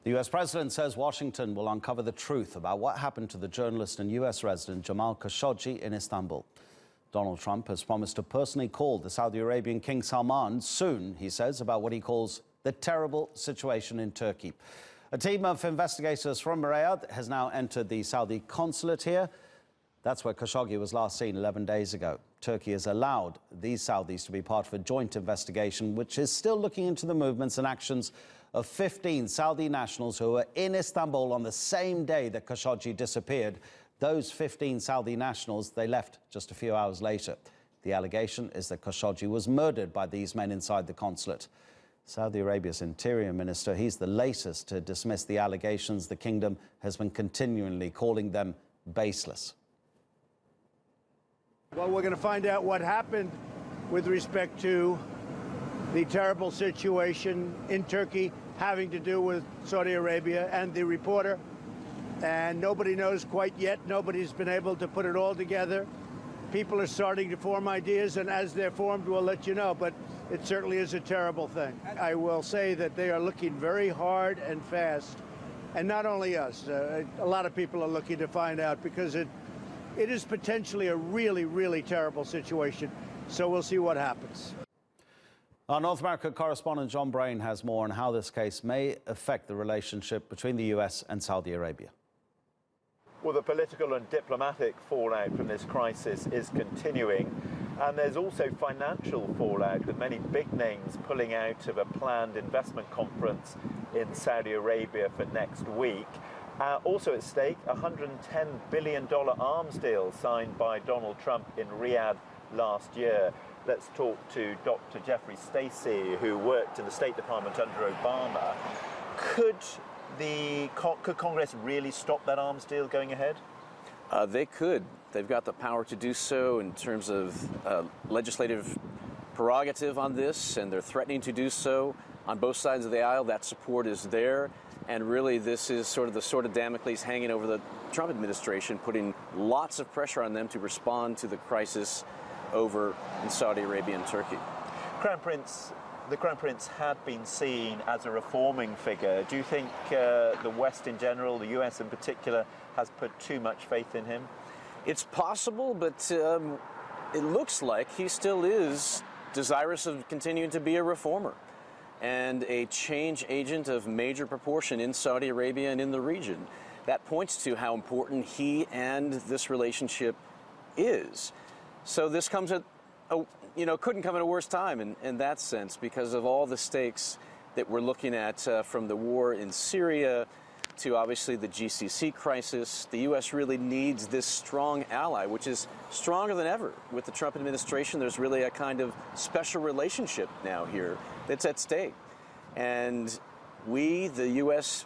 The US president says Washington will uncover the truth about what happened to the journalist and US resident Jamal Khashoggi in Istanbul. Donald Trump has promised to personally call the Saudi Arabian King Salman soon, he says, about what he calls the terrible situation in Turkey. A team of investigators from Riyadh has now entered the Saudi consulate here. That's where Khashoggi was last seen 11 days ago. Turkey has allowed these Saudis to be part of a joint investigation, which is still looking into the movements and actions of 15 Saudi nationals who were in Istanbul on the same day that Khashoggi disappeared. Those 15 Saudi nationals, they left just a few hours later. The allegation is that Khashoggi was murdered by these men inside the consulate. Saudi Arabia's interior minister, he's the latest to dismiss the allegations. The kingdom has been continually calling them baseless. Well, we're going to find out what happened with respect to the terrible situation in Turkey having to do with Saudi Arabia and the reporter. And nobody knows quite yet. Nobody's been able to put it all together. People are starting to form ideas, and as they're formed, we'll let you know. But it certainly is a terrible thing. I will say that they are looking very hard and fast. And not only us, a lot of people are looking to find out, because it is potentially a really, really terrible situation. So we'll see what happens. Our North America correspondent John Brain has more on how this case may affect the relationship between the US and Saudi Arabia. Well, the political and diplomatic fallout from this crisis is continuing, and there's also financial fallout, with many big names pulling out of a planned investment conference in Saudi Arabia for next week. Also at stake, a $110 billion arms deal signed by Donald Trump in Riyadh last year. Let's talk to Dr. Jeff Stacey, who worked in the State Department under Obama. Could Congress really stop that arms deal going ahead? They could. They've got the power to do so in terms of legislative prerogative on this, and they're threatening to do so on both sides of the aisle. That support is there. And really, this is sort of the sword of Damocles hanging over the Trump administration, putting lots of pressure on them to respond to the crisis over in Saudi Arabia and Turkey. The Crown Prince had been seen as a reforming figure. Do you think the West in general, the US in particular, has put too much faith in him? It's possible, but it looks like he still is desirous of continuing to be a reformer and a change agent of major proportion in Saudi Arabia and in the region. That points to how important he and this relationship is. So this comes at, couldn't come at a worse time in that sense, because of all the stakes that we're looking at, from the war in Syria to obviously the GCC crisis. The U.S. really needs this strong ally, which is stronger than ever. With the Trump administration, there's really a kind of special relationship now here that's at stake. And we, the U.S.,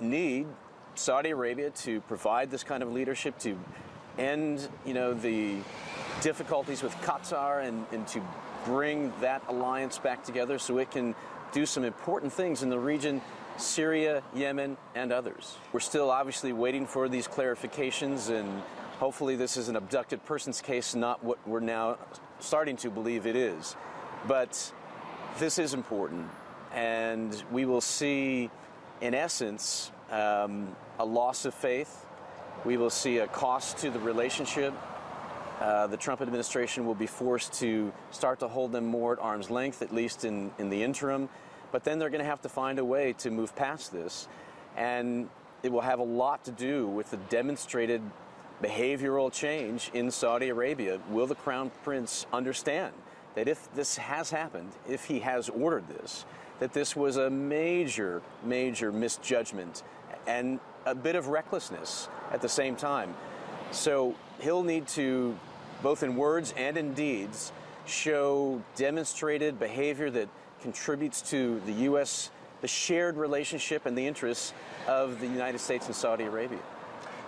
need Saudi Arabia to provide this kind of leadership to end, the difficulties with Qatar and to bring that alliance back together so it can do some important things in the region, Syria, Yemen, and others. We're still obviously waiting for these clarifications, and hopefully this is an abducted person's case, not what we're now starting to believe it is. But this is important, and we will see, in essence, a loss of faith. We will see a cost to the relationship. The Trump administration will be forced to start to hold them more at arm's length, at least in the interim. But then they're going to have to find a way to move past this. And it will have a lot to do with the demonstrated behavioral change in Saudi Arabia. Will the Crown Prince understand that if this has happened, if he has ordered this, that this was a major, major misjudgment and a bit of recklessness at the same time? So he'll need to, both in words and in deeds, show demonstrated behavior that contributes to the U.S., the shared relationship and the interests of the United States and Saudi Arabia.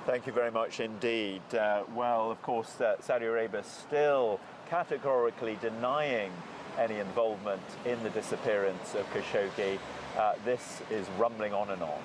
Thank you very much indeed. Well, of course, Saudi Arabia still categorically denying any involvement in the disappearance of Khashoggi. This is rumbling on and on.